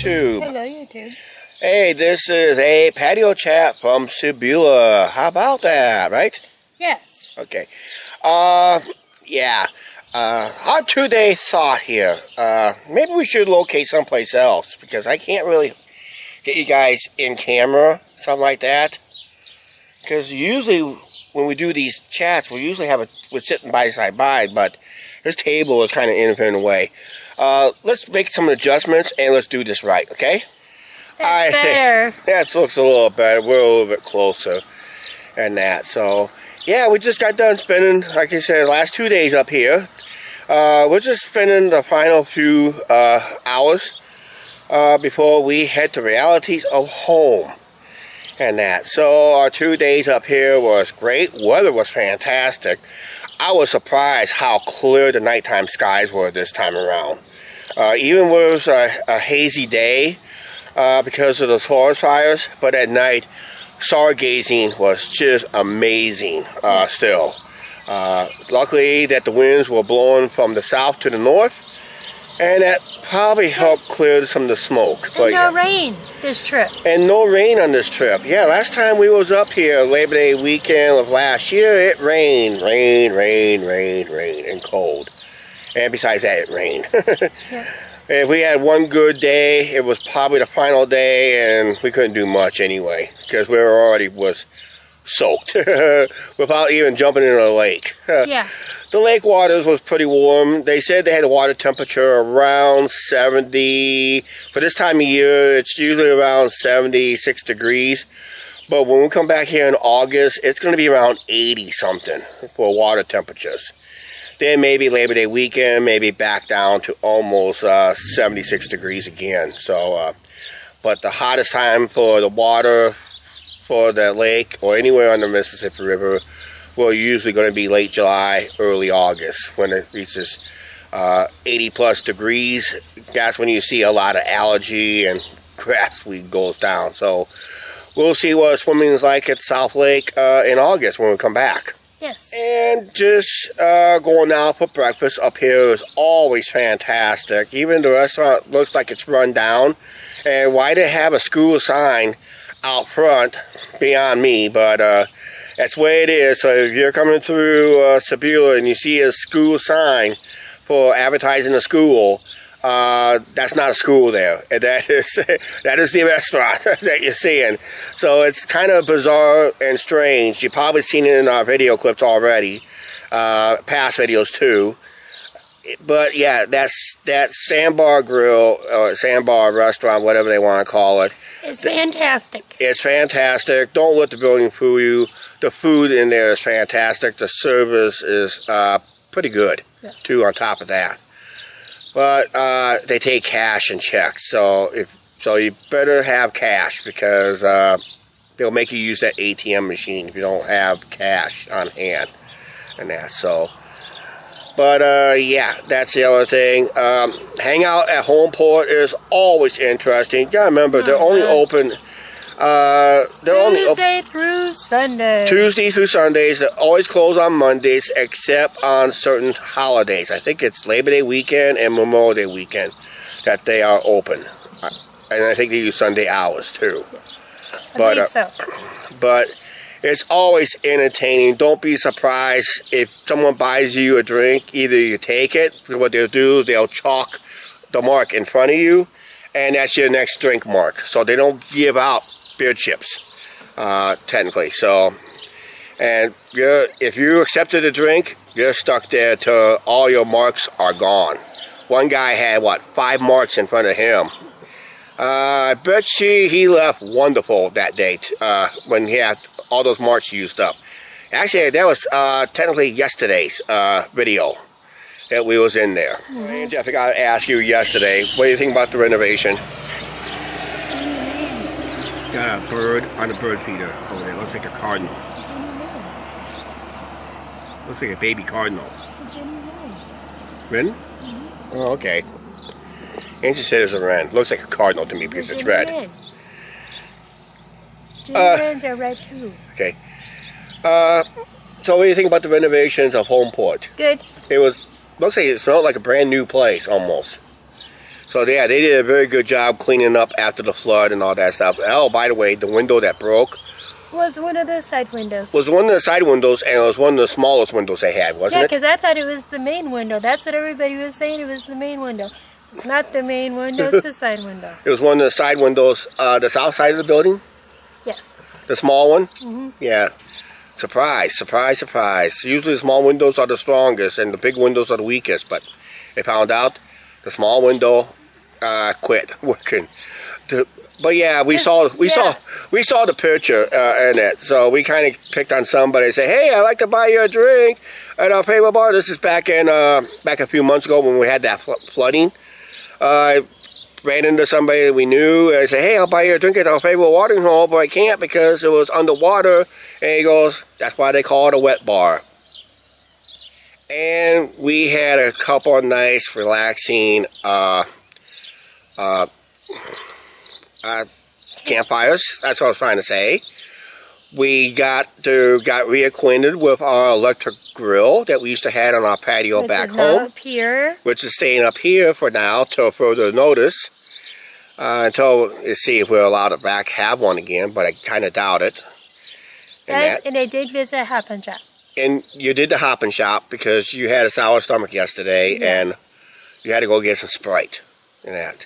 YouTube. Hello, YouTube. Hey, this is a patio chat from Sabula. How about that, right? Yes. Okay. Yeah. Our 2-day thought here. Maybe we should locate someplace else because I can't really get you guys in camera, something like that. Because usually when we do these chats, we're sitting side by, but this table is kind of in the way. Let's make some adjustments and let's do this right, okay? That's better. That looks a little better. We're a little bit closer and that. So, yeah, we just got done spending, like I said, the last 2 days up here. We're just spending the final few hours before we head to realities of home and that. So our 2 days up here was great. Weather was fantastic. I was surprised how clear the nighttime skies were this time around. Even when it was a hazy day because of those forest fires, but at night, stargazing was just amazing still. Luckily that the winds were blowing from the south to the north, and that probably helped clear some of the smoke. And no rain this trip. And no rain on this trip. Yeah, last time we was up here, Labor Day weekend of last year, it rained, and cold. And besides that, it rained. Yeah. If we had one good day, it was probably the final day, and we couldn't do much anyway, because we already was soaked without even jumping into the lake. Yeah. The lake waters was pretty warm. They said they had a water temperature around 70. For this time of year, it's usually around 76 degrees. But when we come back here in August, it's going to be around 80 something for water temperatures. Then maybe Labor Day weekend, maybe back down to almost 76 degrees again. So, but the hottest time for the water for the lake or anywhere on the Mississippi River will usually going to be late July, early August when it reaches 80 plus degrees. That's when you see a lot of algae and grass weed goes down. So we'll see what swimming is like at South Lake in August when we come back. Yes. And just going out for breakfast up here is always fantastic. Even the restaurant looks like it's run down. And why they have a school sign out front, beyond me, but that's the way it is. So if you're coming through Sabula and you see a school sign for advertising a school, that's not a school there. That is the restaurant that you're seeing. So it's kind of bizarre and strange. You've probably seen it in our video clips already, past videos too. But yeah, that Sandbar Grill or Sandbar Restaurant, whatever they want to call it. It's fantastic. It's fantastic. Don't let the building fool you. The food in there is fantastic. The service is pretty good, yes, too, on top of that. But they take cash and checks. So you better have cash because they'll make you use that ATM machine if you don't have cash on hand and that. So. But, yeah, that's the other thing. Hang out at Homeport is always interesting. You gotta remember, they're only open... Tuesday through Sunday. Tuesday through Sundays. They're always closed on Mondays, except on certain holidays. I think it's Labor Day weekend and Memorial Day weekend that they are open. And I think they use Sunday hours, too. Yes. I believe so. But... it's always entertaining. Don't be surprised if someone buys you a drink. Either you take it, what they'll do is they'll chalk the mark in front of you, and that's your next drink mark. So they don't give out beer chips, technically. So, and if you accepted a drink, you're stuck there till all your marks are gone. One guy had, 5 marks in front of him. I bet he left wonderful that day when he had all those marks used up. Actually, that was technically yesterday's video that we was in there. Mm-hmm. Angie, I forgot to ask you yesterday, what do you think about the renovation? Got a bird on a bird feeder over there. Looks like a cardinal. Looks like a baby cardinal. Wren? Mm-hmm. Oh, okay. Angie said it's a wren. Looks like a cardinal to me because it's red. Wrens are red too. Okay. So what do you think about the renovations of Homeport? Good. Looks like it smelled like a brand new place almost. So yeah, they did a very good job cleaning up after the flood and all that stuff. Oh, by the way, the window that broke Was one of the side windows. was one of the side windows, and it was one of the smallest windows they had, wasn't Yeah, it? because I thought it was the main window. That's what everybody was saying. It was the main window. It's not the main window. It's the side window. It was one of the side windows, the south side of the building, Yes. the small one. Mm-hmm. Yeah. Surprise, surprise, surprise. Usually the small windows are the strongest and the big windows are the weakest, but they found out the small window quit working. But yeah, we saw the picture in it, so we kind of picked on somebody. Say, hey, I'd like to buy you a drink at our favorite bar. This is back a few months ago when we had that flooding. I ran into somebody that we knew. I said, hey, I'll buy you a drink at our favorite watering hole, but I can't because it was underwater. And he goes, that's why they call it a wet bar. And we had a couple of nice, relaxing campfires. That's what I was trying to say. We got reacquainted with our electric grill that we used to have on our patio back home. Up here. Which is staying up here for now till further notice. Until you see if we're allowed to have one again, but I kind of doubt it. And I did visit Hop and Shop. And you did the Hop and Shop because you had a sour stomach yesterday, and you had to go get some Sprite and that.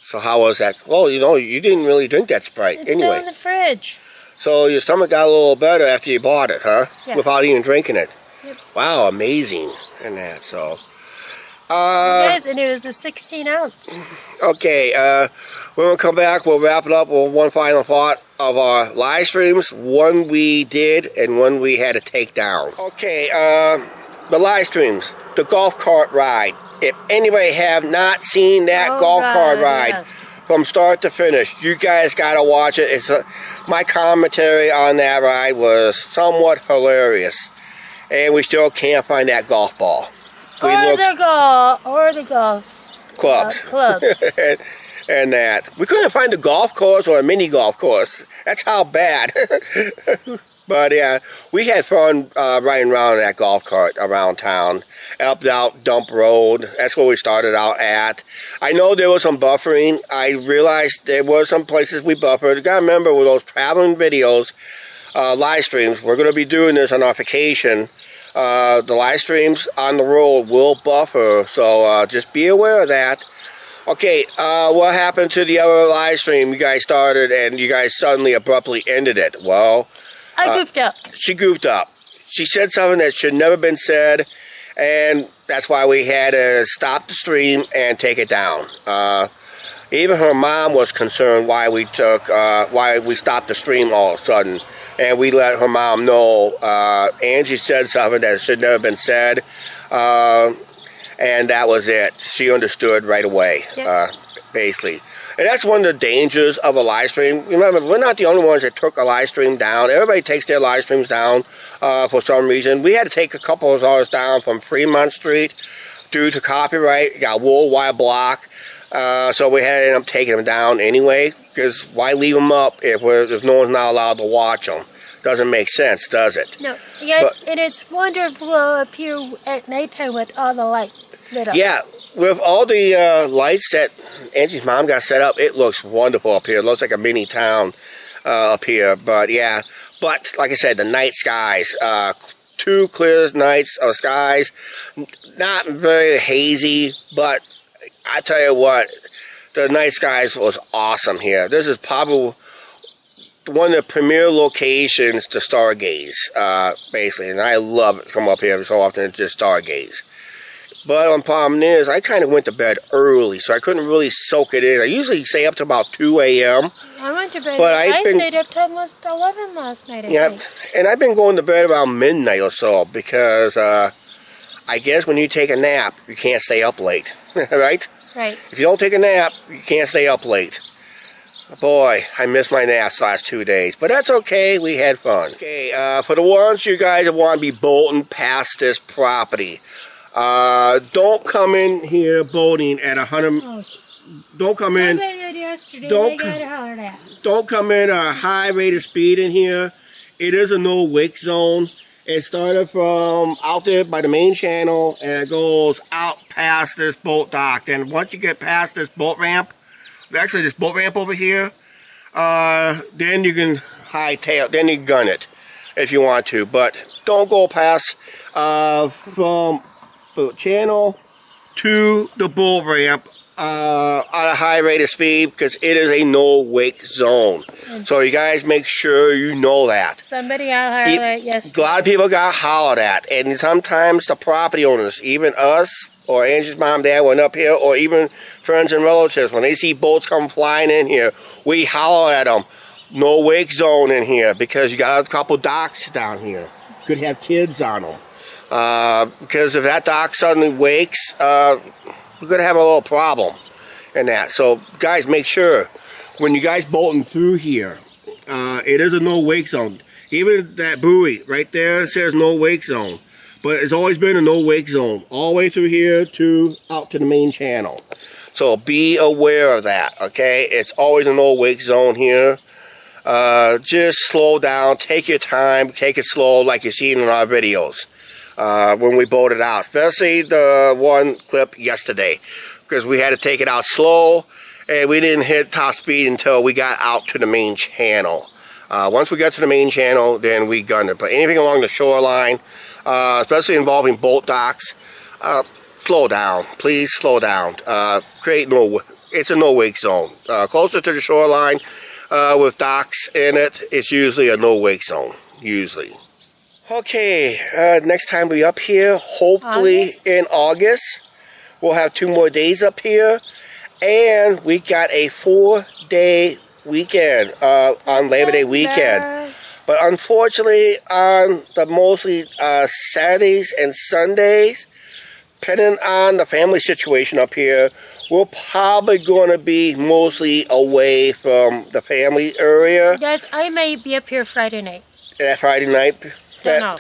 So how was that? Well, you didn't really drink that Sprite It's anyway. still in the fridge. So your stomach got a little better after you bought it, huh? Yeah. Without even drinking it. Yep. Wow, amazing and that. So. Yes, and it was a 16 ounce. Okay, when we come back, we'll wrap it up with one final thought of our live streams. One we did and one we had to take down. Okay, the live streams, the golf cart ride. If anybody have not seen that golf cart ride from start to finish, you guys gotta watch it. My commentary on that ride was somewhat hilarious, and we still can't find that golf ball. Or the golf clubs. Clubs. And that. We couldn't find a golf course or a mini golf course. That's how bad. But yeah, we had fun riding around in that golf cart around town. Up out Dump Road. That's where we started out at. I know there was some buffering. I realized there were some places we buffered. You gotta remember with those traveling videos, live streams, we're gonna be doing this on our vacation. The live streams on the road will buffer, so just be aware of that. Okay, what happened to the other live stream you guys started and you guys suddenly abruptly ended it? Well, I goofed up. She goofed up. She said something that should never been said, and that's why we had to stop the stream and take it down. Even her mom was concerned why we stopped the stream all of a sudden. And we let her mom know. Angie said something that should never have been said. And that was it. She understood right away, basically. And that's one of the dangers of a live stream. Remember, we're not the only ones that took a live stream down. Everybody takes their live streams down for some reason. We had to take a couple of ours down from Fremont Street due to copyright. We got a worldwide block. So we had to end up taking them down anyway. Because why leave them up if no one's not allowed to watch them? Doesn't make sense, does it? No, yes, and it's wonderful up here at nighttime with all the lights lit up. Yeah, with all the lights that Angie's mom got set up, it looks wonderful up here. It looks like a mini town up here. But yeah, like I said, the night skies, 2 clear nights of skies, not very hazy, but I tell you what, the night skies was awesome here. This is probably one of the premier locations to stargaze, basically. And I love it. Come up here so often to just stargaze. But the problem is, I kind of went to bed early, so I couldn't really soak it in. I usually stay up to about 2 a.m. I went to bed. But I stayed up till almost 11 last night. I think. And I've been going to bed around midnight or so because I guess when you take a nap, you can't stay up late, right? Right. If you don't take a nap, you can't stay up late. Boy, I missed my naps last 2 days, but that's okay. We had fun. Okay, for the ones you guys that want to be boating past this property, don't come in here boating at 100. Oh. Don't come in. Don't come in at a high rate of speed in here. It is a no wake zone. It started from out there by the main channel and it goes out past past this boat dock. And once you get past this boat ramp, actually this boat ramp over here, then you can hightail, then you can gun it if you want to. But don't go past from the channel to the boat ramp at a high rate of speed, because it is a no wake zone. So you guys make sure you know that. Somebody out hollered yesterday. A lot of people got hollered at, and sometimes the property owners, even us or Angie's mom and dad went up here, or even friends and relatives, when they see boats come flying in here, we holler at them. No wake zone in here, because you got a couple docks down here. Could have kids on them. Because if that dock suddenly wakes, we're going to have a little problem in that. So, guys, make sure when you guys bolting through here, it is a no wake zone. Even that buoy right there says no wake zone. But it's always been a no wake zone all the way through here to out to the main channel. So be aware of that, okay? It's always a no wake zone here. Just slow down, take your time, take it slow like you've seen in our videos. When we boated out, especially the one clip yesterday, because we had to take it out slow, and we didn't hit top speed until we got out to the main channel. Once we got to the main channel, then we gunned it. But anything along the shoreline, especially involving boat docks, slow down. Please slow down. It's a no wake zone. Closer to the shoreline, with docks in it, it's usually a no wake zone. Usually. Okay, next time we up here, hopefully in August, we'll have 2 more days up here, and we got a 4-day weekend on Labor Day weekend. But unfortunately, on the mostly Saturdays and Sundays, depending on the family situation up here, we're probably going to be mostly away from the family area. Guys, I may be up here Friday night. That Friday night. Don't know.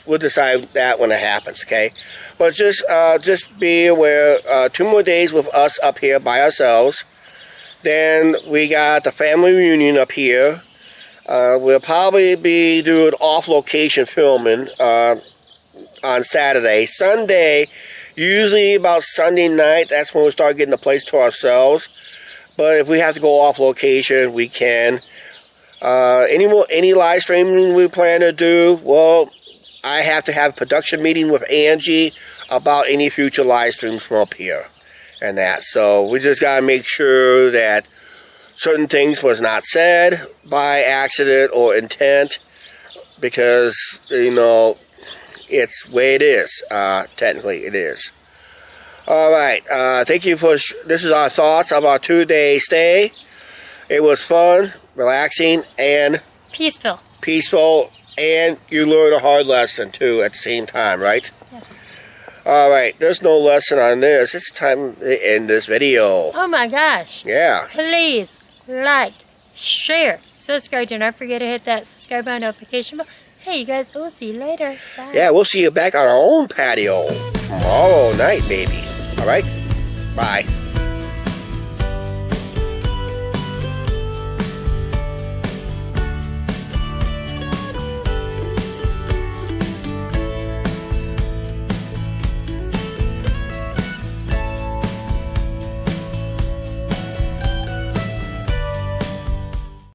We'll decide that when it happens, okay? But just be aware. 2 more days with us up here by ourselves. Then we got the family reunion up here. We'll probably be doing off-location filming on Saturday. Sunday, usually about Sunday night, that's when we start getting the place to ourselves. But if we have to go off-location, we can. Any live streaming we plan to do, well, I have to have a production meeting with Angie about any future live streams from up here and that. So we just got to make sure that certain things was not said by accident or intent, because, you know, it's the way it is. Technically, it is. All right. Thank you for... This is our thoughts of our 2-day stay. It was fun, relaxing, and peaceful. Peaceful, and you learn a hard lesson, too, at the same time, right? Yes. All right. There's no lesson on this. It's time to end this video. Oh, my gosh. Yeah. Please like, share, subscribe. Do not forget to hit that subscribe button, notification bell. Hey, you guys, we'll see you later. Bye. Yeah, we'll see you back on our own patio tomorrow night, baby. All right? Bye.